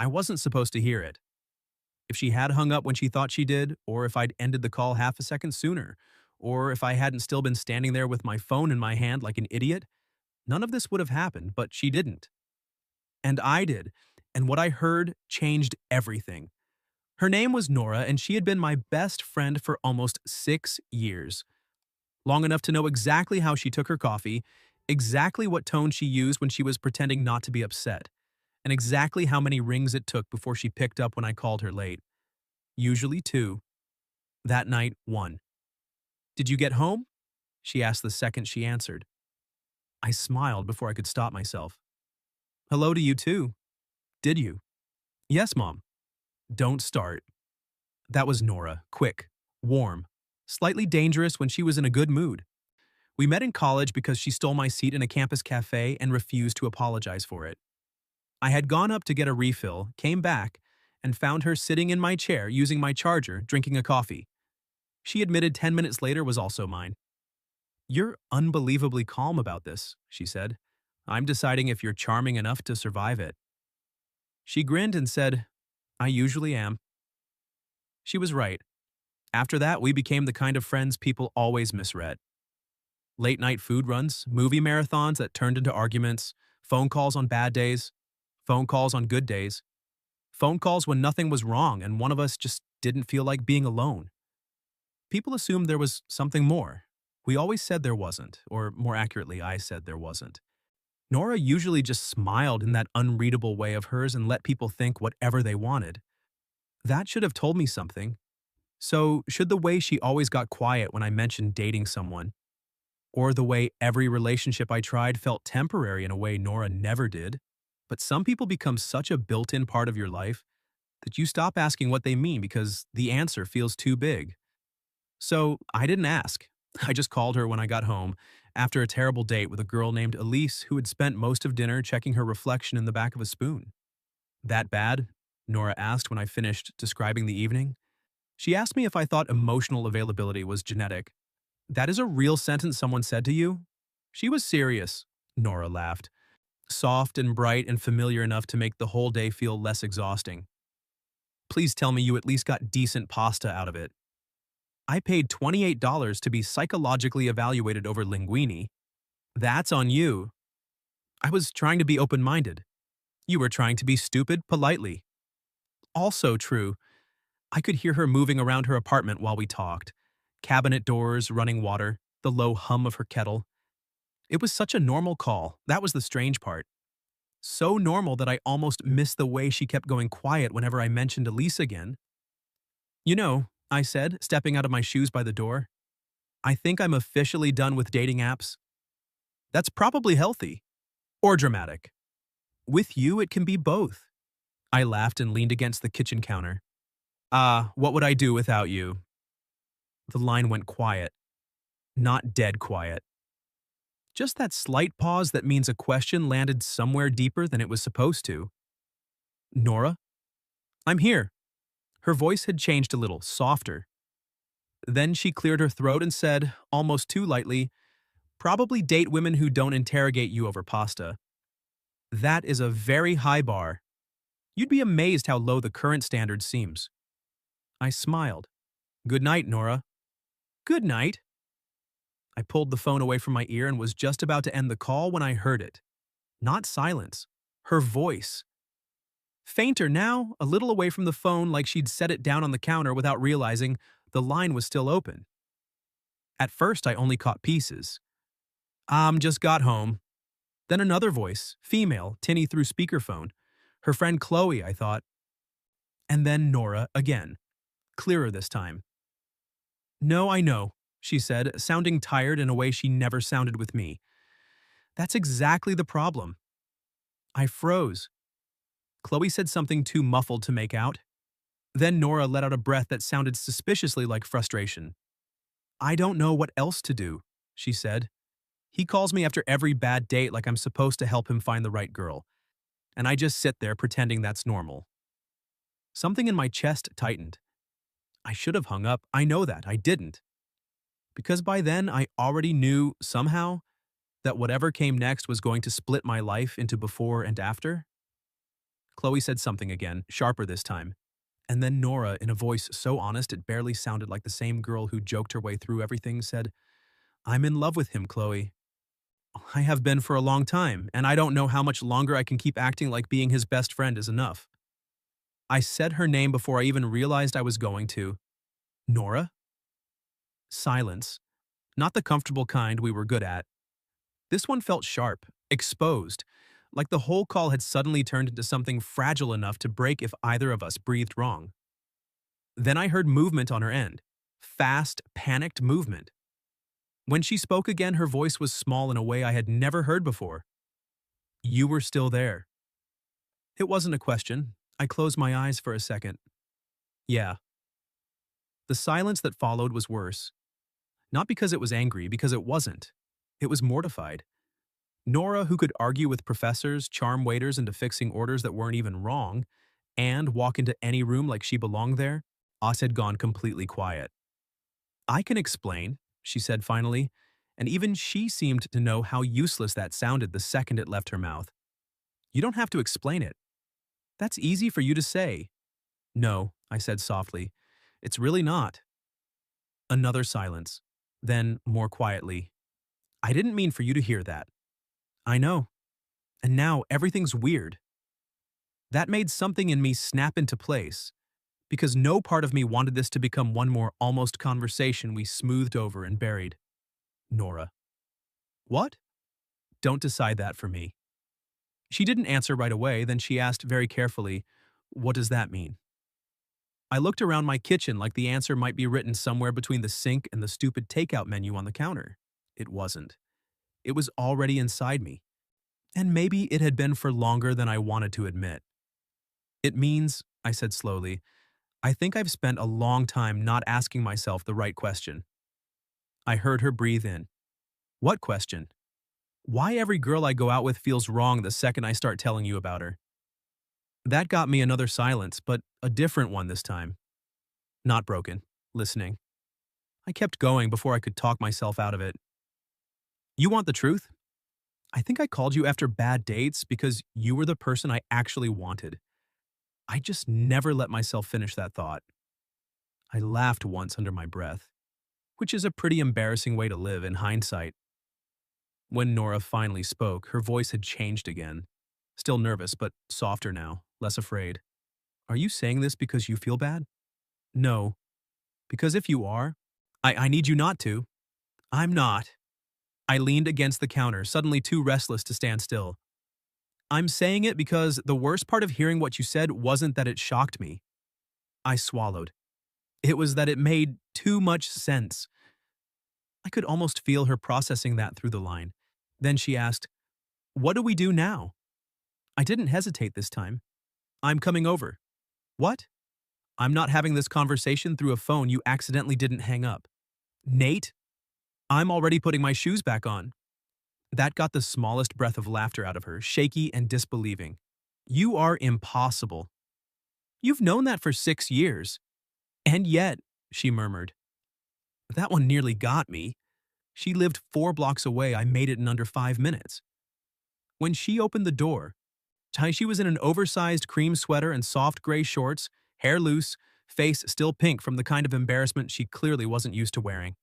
I wasn't supposed to hear it. If she had hung up when she thought she did, or if I'd ended the call half a second sooner, or if I hadn't still been standing there with my phone in my hand like an idiot, none of this would have happened, but she didn't. And I did. And what I heard changed everything. Her name was Nora, and she had been my best friend for almost 6 years. Long enough to know exactly how she took her coffee, exactly what tone she used when she was pretending not to be upset, and exactly how many rings it took before she picked up when I called her late. Usually two. That night, one. "Did you get home?" she asked the second she answered. I smiled before I could stop myself. "Hello to you too. Did you?" "Yes, Mom." "Don't start." That was Nora, quick, warm, slightly dangerous when she was in a good mood. We met in college because she stole my seat in a campus cafe and refused to apologize for it. I had gone up to get a refill, came back, and found her sitting in my chair using my charger, drinking a coffee. She admitted 10 minutes later was also mine. "You're unbelievably calm about this," she said. "I'm deciding if you're charming enough to survive it." She grinned and said, "I usually am." She was right. After that, we became the kind of friends people always misread. Late night food runs, movie marathons that turned into arguments, phone calls on bad days, phone calls on good days, phone calls when nothing was wrong and one of us just didn't feel like being alone. People assumed there was something more. We always said there wasn't, or more accurately, I said there wasn't. Nora usually just smiled in that unreadable way of hers and let people think whatever they wanted. That should have told me something. So, should the way she always got quiet when I mentioned dating someone, or the way every relationship I tried felt temporary in a way Nora never did? But some people become such a built-in part of your life that you stop asking what they mean because the answer feels too big. So, I didn't ask. I just called her when I got home after a terrible date with a girl named Elise who had spent most of dinner checking her reflection in the back of a spoon. "That bad?" Nora asked when I finished describing the evening. She asked me if I thought emotional availability was genetic. "That is a real sentence someone said to you?" She was serious. Nora laughed. Soft and bright and familiar enough to make the whole day feel less exhausting. "Please tell me you at least got decent pasta out of it." "I paid $28 to be psychologically evaluated over linguine." "That's on you." "I was trying to be open-minded." "You were trying to be stupid politely." Also true. I could hear her moving around her apartment while we talked. Cabinet doors, running water, the low hum of her kettle. It was such a normal call. That was the strange part. So normal that I almost missed the way she kept going quiet whenever I mentioned Elise again. "You know," I said, stepping out of my shoes by the door, "I think I'm officially done with dating apps." "That's probably healthy. Or dramatic. With you, it can be both." I laughed and leaned against the kitchen counter. What would I do without you?" The line went quiet. Not dead quiet. Just that slight pause that means a question landed somewhere deeper than it was supposed to. "Nora?" "I'm here." Her voice had changed a little, softer. Then she cleared her throat and said, almost too lightly, "Probably date women who don't interrogate you over pasta." That is a very high bar. You'd be amazed how low the current standard seems. I smiled. "Good night, Nora." "Good night." I pulled the phone away from my ear and was just about to end the call when I heard it. Not silence. Her voice. Fainter now, a little away from the phone like she'd set it down on the counter without realizing the line was still open. At first, I only caught pieces. Just got home." Then another voice, female, tinny through speakerphone. Her friend Chloe, I thought. And then Nora again. Clearer this time. "No, I know," she said, sounding tired in a way she never sounded with me. "That's exactly the problem." I froze. Chloe said something too muffled to make out. Then Nora let out a breath that sounded suspiciously like frustration. "I don't know what else to do," she said. "He calls me after every bad date like I'm supposed to help him find the right girl. And I just sit there pretending that's normal." Something in my chest tightened. I should have hung up. I know that. I didn't. Because by then I already knew, somehow, that whatever came next was going to split my life into before and after. Chloe said something again, sharper this time. And then Nora, in a voice so honest it barely sounded like the same girl who joked her way through everything, said, "I'm in love with him, Chloe. I have been for a long time, and I don't know how much longer I can keep acting like being his best friend is enough." I said her name before I even realized I was going to. Nora? Silence. Not the comfortable kind we were good at. This one felt sharp, exposed, like the whole call had suddenly turned into something fragile enough to break if either of us breathed wrong. Then I heard movement on her end. Fast, panicked movement. When she spoke again, her voice was small in a way I had never heard before. "You were still there." It wasn't a question. I closed my eyes for a second. Yeah. The silence that followed was worse. Not because it was angry, because it wasn't. It was mortified. Nora, who could argue with professors, charm waiters into fixing orders that weren't even wrong, and walk into any room like she belonged there, us had gone completely quiet. "I can explain," she said finally, and even she seemed to know how useless that sounded the second it left her mouth. "You don't have to explain it. That's easy for you to say." "No," I said softly. "It's really not." Another silence. Then, more quietly, "I didn't mean for you to hear that." "I know. And now everything's weird." That made something in me snap into place, because no part of me wanted this to become one more almost conversation we smoothed over and buried. Nora. "What?" "Don't decide that for me." She didn't answer right away, then she asked very carefully, "What does that mean?" I looked around my kitchen like the answer might be written somewhere between the sink and the stupid takeout menu on the counter. It wasn't. It was already inside me. And maybe it had been for longer than I wanted to admit. "It means," I said slowly, "I think I've spent a long time not asking myself the right question." I heard her breathe in. "What question?" "Why every girl I go out with feels wrong the second I start telling you about her." That got me another silence, but a different one this time. Not broken. Listening. I kept going before I could talk myself out of it. "You want the truth? I think I called you after bad dates because you were the person I actually wanted." I just never let myself finish that thought. I laughed once under my breath, which is a pretty embarrassing way to live in hindsight. When Nora finally spoke, her voice had changed again. Still nervous, but softer now, less afraid. "Are you saying this because you feel bad?" "No, because if you are, I need you not to." "I'm not." I leaned against the counter, suddenly too restless to stand still. "I'm saying it because the worst part of hearing what you said wasn't that it shocked me." I swallowed. It was that it made too much sense. I could almost feel her processing that through the line. Then she asked, "What do we do now?" I didn't hesitate this time. "I'm coming over." "What?" "I'm not having this conversation through a phone you accidentally didn't hang up." "Nate, I'm already putting my shoes back on." That got the smallest breath of laughter out of her, shaky and disbelieving. "You are impossible. You've known that for 6 years." "And yet," she murmured. "That one nearly got me. She lived 4 blocks away. I made it in under 5 minutes." When she opened the door, she was in an oversized cream sweater and soft gray shorts, hair loose, face still pink from the kind of embarrassment she clearly wasn't used to wearing.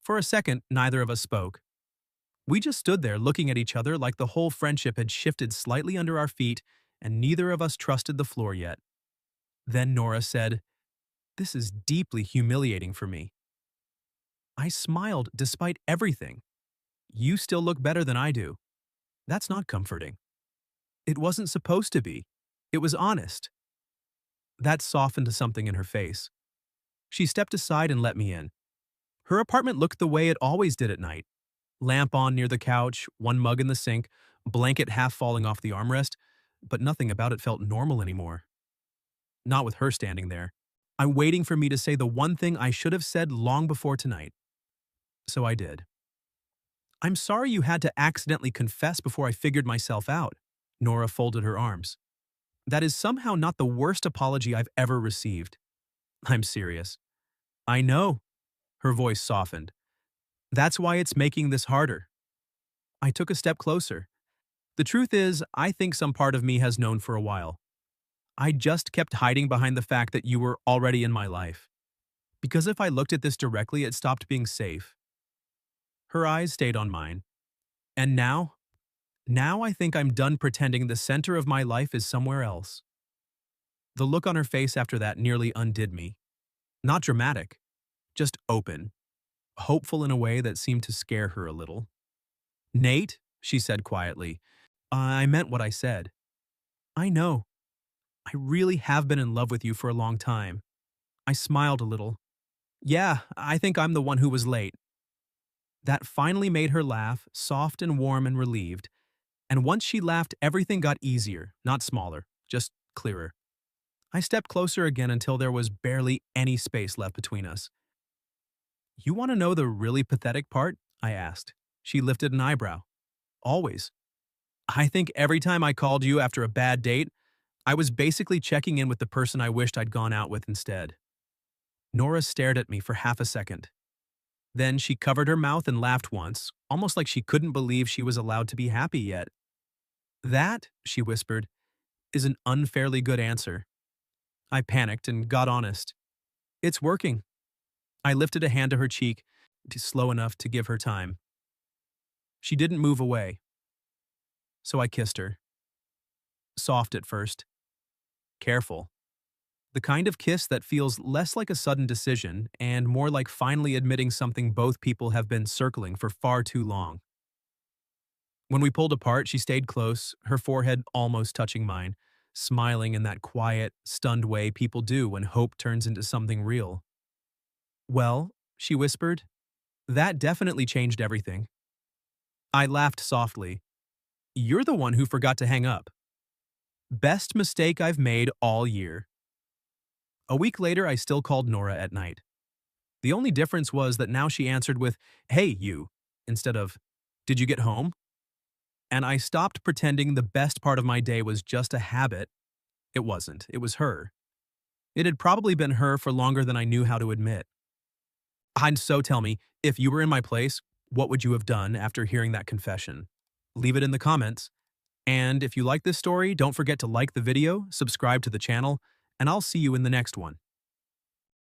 For a second, neither of us spoke. We just stood there looking at each other like the whole friendship had shifted slightly under our feet and neither of us trusted the floor yet. Then Nora said, "This is deeply humiliating for me." I smiled despite everything. "You still look better than I do." That's not comforting. It wasn't supposed to be. It was honest. That softened something in her face. She stepped aside and let me in. Her apartment looked the way it always did at night. Lamp on near the couch, one mug in the sink, blanket half falling off the armrest, but nothing about it felt normal anymore. Not with her standing there. I'm waiting for me to say the one thing I should have said long before tonight. So I did. "I'm sorry you had to accidentally confess before I figured myself out." Nora folded her arms. "That is somehow not the worst apology I've ever received." "I'm serious." "I know." Her voice softened. "That's why it's making this harder." I took a step closer. The truth is, I think some part of me has known for a while. I just kept hiding behind the fact that you were already in my life. Because if I looked at this directly, it stopped being safe. Her eyes stayed on mine. And now I think I'm done pretending the center of my life is somewhere else. The look on her face after that nearly undid me. Not dramatic, just open, hopeful in a way that seemed to scare her a little. Nate, she said quietly, I meant what I said. I know. I really have been in love with you for a long time. I smiled a little. Yeah, I think I'm the one who was late. That finally made her laugh, soft and warm and relieved. And once she laughed, everything got easier, not smaller, just clearer. I stepped closer again until there was barely any space left between us. You want to know the really pathetic part? I asked. She lifted an eyebrow. Always. I think every time I called you after a bad date, I was basically checking in with the person I wished I'd gone out with instead. Nora stared at me for half a second. Then she covered her mouth and laughed once, almost like she couldn't believe she was allowed to be happy yet. That, she whispered, is an unfairly good answer. I panicked and got honest. It's working. I lifted a hand to her cheek, slow enough to give her time. She didn't move away. So I kissed her. Soft at first. Careful. The kind of kiss that feels less like a sudden decision and more like finally admitting something both people have been circling for far too long. When we pulled apart, she stayed close, her forehead almost touching mine, smiling in that quiet, stunned way people do when hope turns into something real. Well, she whispered, that definitely changed everything. I laughed softly. You're the one who forgot to hang up. Best mistake I've made all year. A week later, I still called Nora at night. The only difference was that now she answered with, hey, you, instead of, did you get home? And I stopped pretending the best part of my day was just a habit. It wasn't. It was her. It had probably been her for longer than I knew how to admit. And so tell me, if you were in my place, what would you have done after hearing that confession? Leave it in the comments. And if you like this story, don't forget to like the video, subscribe to the channel, and I'll see you in the next one.